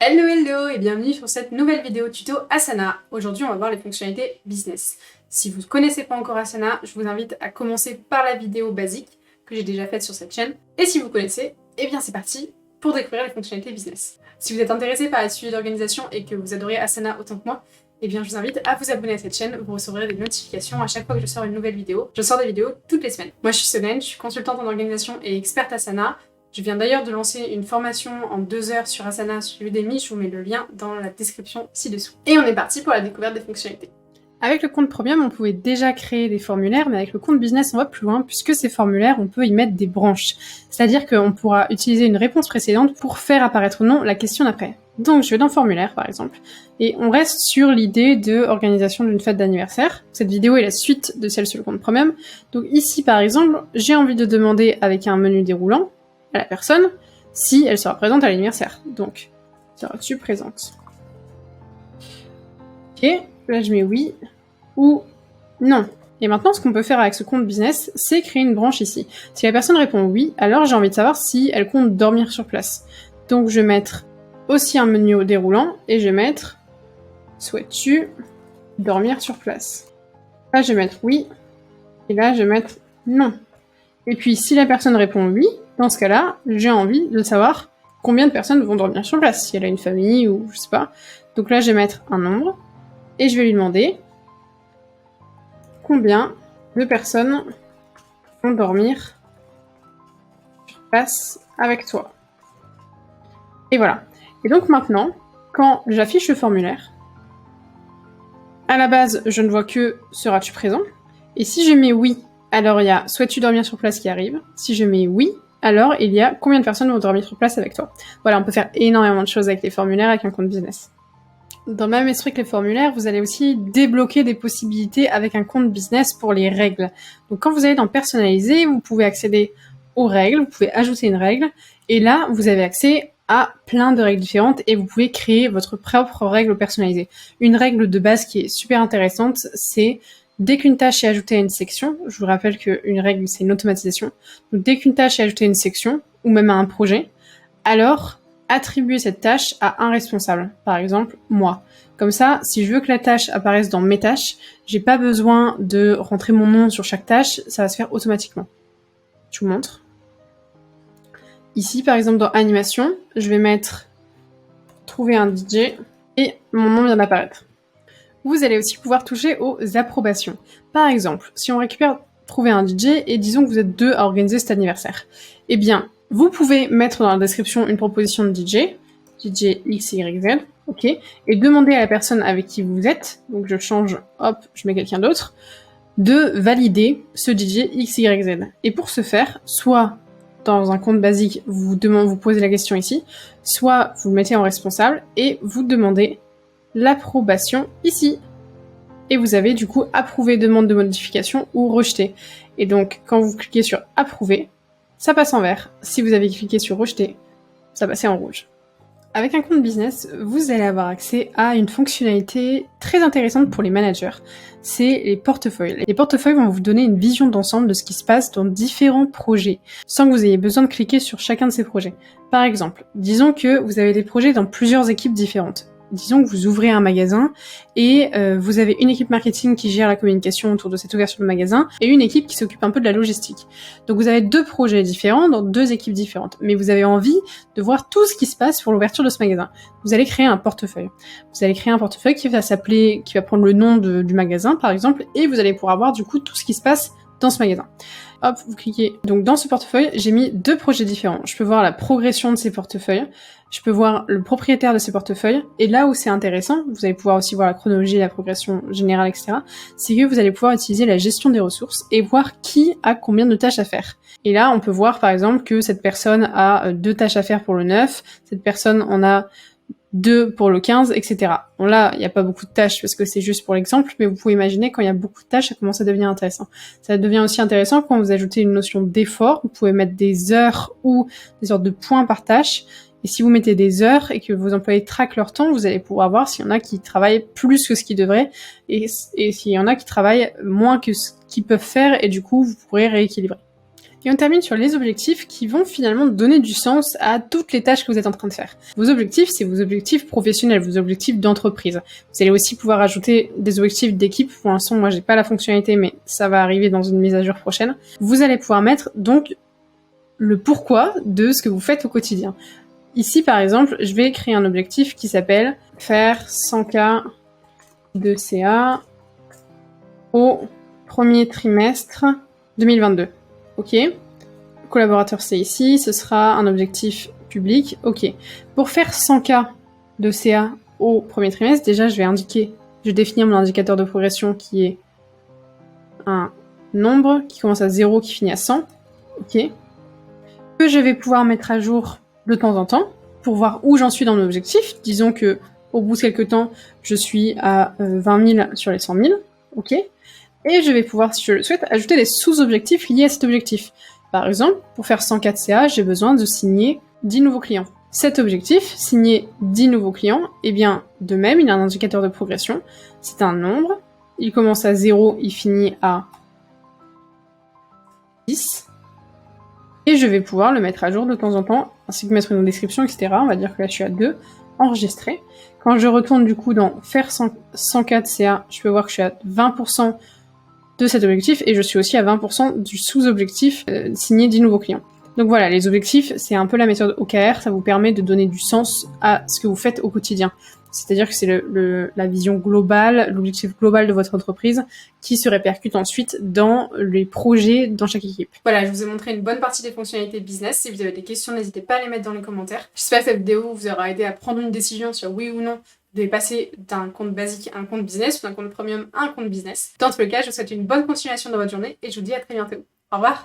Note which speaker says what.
Speaker 1: Hello hello et bienvenue sur cette nouvelle vidéo tuto Asana. Aujourd'hui on va voir les fonctionnalités business. Si vous ne connaissez pas encore Asana, je vous invite à commencer par la vidéo basique que j'ai déjà faite sur cette chaîne. Et si vous connaissez, eh bien c'est parti pour découvrir les fonctionnalités business. Si vous êtes intéressé par les sujets d'organisation et que vous adorez Asana autant que moi, eh bien je vous invite à vous abonner à cette chaîne, vous recevrez des notifications à chaque fois que je sors une nouvelle vidéo. Je sors des vidéos toutes les semaines. Moi je suis Solène, je suis consultante en organisation et experte Asana. Je viens d'ailleurs de lancer une formation en 2 heures sur Asana sur Udemy, je vous mets le lien dans la description ci-dessous. Et on est parti pour la découverte des fonctionnalités. Avec le compte Premium, on pouvait déjà créer des formulaires, mais avec le compte Business, on va plus loin, puisque ces formulaires, on peut y mettre des branches. C'est-à-dire qu'on pourra utiliser une réponse précédente pour faire apparaître ou non la question d'après. Donc je vais dans Formulaire, par exemple, et on reste sur l'idée de organisation d'une fête d'anniversaire. Cette vidéo est la suite de celle sur le compte Premium. Donc ici, par exemple, j'ai envie de demander avec un menu déroulant à la personne si elle sera présente à l'anniversaire. Donc, seras-tu présente? Ok, là je mets oui ou non. Et maintenant, ce qu'on peut faire avec ce compte business, c'est créer une branche ici. Si la personne répond oui, alors j'ai envie de savoir si elle compte dormir sur place. Donc je vais mettre aussi un menu déroulant et je vais mettre souhaites-tu dormir sur place? Là je vais mettre oui et là je vais mettre non. Et puis si la personne répond oui, dans ce cas-là, j'ai envie de savoir combien de personnes vont dormir sur place, si elle a une famille ou je sais pas. Donc là, je vais mettre un nombre et je vais lui demander combien de personnes vont dormir sur place avec toi. Et voilà. Et donc maintenant, quand j'affiche le formulaire, à la base, je ne vois que seras-tu présent? Et si je mets oui, alors il y a souhaites-tu dormir sur place qui arrive. Si je mets oui, alors il y a combien de personnes vont dormir sur place avec toi. Voilà, on peut faire énormément de choses avec les formulaires avec un compte business. Dans le même esprit que les formulaires, vous allez aussi débloquer des possibilités avec un compte business pour les règles. Donc quand vous allez dans personnaliser, vous pouvez accéder aux règles, vous pouvez ajouter une règle, et là vous avez accès à plein de règles différentes et vous pouvez créer votre propre règle personnalisée. Une règle de base qui est super intéressante, c'est dès qu'une tâche est ajoutée à une section, je vous rappelle qu'une règle, c'est une automatisation, donc dès qu'une tâche est ajoutée à une section, ou même à un projet, alors attribuer cette tâche à un responsable, par exemple, moi. Comme ça, si je veux que la tâche apparaisse dans mes tâches, j'ai pas besoin de rentrer mon nom sur chaque tâche, ça va se faire automatiquement. Je vous montre. Ici, par exemple, dans animation, je vais mettre trouver un DJ et mon nom vient d'apparaître. Vous allez aussi pouvoir toucher aux approbations. Par exemple, si on récupère trouver un DJ et disons que vous êtes 2 à organiser cet anniversaire, eh bien, vous pouvez mettre dans la description une proposition de DJ XYZ, ok, et demander à la personne avec qui vous êtes, donc je change, hop, je mets quelqu'un d'autre, de valider ce DJ XYZ. Et pour ce faire, soit dans un compte basique, vous posez la question ici, soit vous le mettez en responsable et vous demandez l'approbation ici. Et vous avez du coup approuvé demande de modification ou rejeté. Et donc quand vous cliquez sur approuver, ça passe en vert. Si vous avez cliqué sur rejeter, ça passait en rouge. Avec un compte business, vous allez avoir accès à une fonctionnalité très intéressante pour les managers. C'est les portefeuilles. Les portefeuilles vont vous donner une vision d'ensemble de ce qui se passe dans différents projets, sans que vous ayez besoin de cliquer sur chacun de ces projets. Par exemple, disons que vous avez des projets dans plusieurs équipes différentes. Disons que vous ouvrez un magasin et vous avez une équipe marketing qui gère la communication autour de cette ouverture de magasin et une équipe qui s'occupe un peu de la logistique. Donc vous avez 2 projets différents dans 2 équipes différentes, mais vous avez envie de voir tout ce qui se passe pour l'ouverture de ce magasin. Vous allez créer un portefeuille. Vous allez créer un portefeuille qui va prendre le nom du magasin par exemple, et vous allez pouvoir voir du coup tout ce qui se passe dans ce magasin. Hop, vous cliquez. Donc dans ce portefeuille, j'ai mis 2 projets différents. Je peux voir la progression de ces portefeuilles, je peux voir le propriétaire de ces portefeuilles, et là où c'est intéressant, vous allez pouvoir aussi voir la chronologie, la progression générale, etc., c'est que vous allez pouvoir utiliser la gestion des ressources et voir qui a combien de tâches à faire. Et là, on peut voir par exemple que cette personne a 2 tâches à faire pour le 9, cette personne en a 2 pour le 15, etc. Bon là, il n'y a pas beaucoup de tâches parce que c'est juste pour l'exemple, mais vous pouvez imaginer quand il y a beaucoup de tâches, ça commence à devenir intéressant. Ça devient aussi intéressant quand vous ajoutez une notion d'effort, vous pouvez mettre des heures ou des sortes de points par tâche, et si vous mettez des heures et que vos employés traquent leur temps, vous allez pouvoir voir s'il y en a qui travaillent plus que ce qu'ils devraient, et s'il y en a qui travaillent moins que ce qu'ils peuvent faire, et du coup, vous pourrez rééquilibrer. Et on termine sur les objectifs qui vont finalement donner du sens à toutes les tâches que vous êtes en train de faire. Vos objectifs, c'est vos objectifs professionnels, vos objectifs d'entreprise. Vous allez aussi pouvoir ajouter des objectifs d'équipe. Pour l'instant, moi, j'ai pas la fonctionnalité, mais ça va arriver dans une mise à jour prochaine. Vous allez pouvoir mettre donc le pourquoi de ce que vous faites au quotidien. Ici, par exemple, je vais créer un objectif qui s'appelle faire 100K de CA au premier trimestre 2022. Ok. Collaborateur, c'est ici. Ce sera un objectif public. Ok. Pour faire 100K de CA au premier trimestre, déjà, je vais définir mon indicateur de progression qui est un nombre qui commence à 0, qui finit à 100. Ok. Que je vais pouvoir mettre à jour de temps en temps pour voir où j'en suis dans mon objectif. Disons que au bout de quelques temps, je suis à 20 000 sur les 100 000. Ok. Et je vais pouvoir, si je le souhaite, ajouter des sous-objectifs liés à cet objectif. Par exemple, pour faire 104 CA, j'ai besoin de signer 10 nouveaux clients. Cet objectif, signer 10 nouveaux clients, eh bien, de même, il a un indicateur de progression. C'est un nombre. Il commence à 0, il finit à 10. Et je vais pouvoir le mettre à jour de temps en temps, ainsi que mettre une description, etc. On va dire que là, je suis à 2, enregistré. Quand je retourne du coup dans faire 104 CA, je peux voir que je suis à 20% de cet objectif et je suis aussi à 20% du sous-objectif signer 10 nouveaux clients. Donc voilà, les objectifs, c'est un peu la méthode OKR, ça vous permet de donner du sens à ce que vous faites au quotidien. C'est-à-dire que c'est la vision globale, l'objectif global de votre entreprise qui se répercute ensuite dans les projets dans chaque équipe. Voilà, je vous ai montré une bonne partie des fonctionnalités business. Si vous avez des questions, n'hésitez pas à les mettre dans les commentaires. J'espère que cette vidéo vous aura aidé à prendre une décision sur oui ou non de passer d'un compte basique à un compte business ou d'un compte premium à un compte business. Dans tous les cas, je vous souhaite une bonne continuation dans votre journée et je vous dis à très bientôt. Au revoir!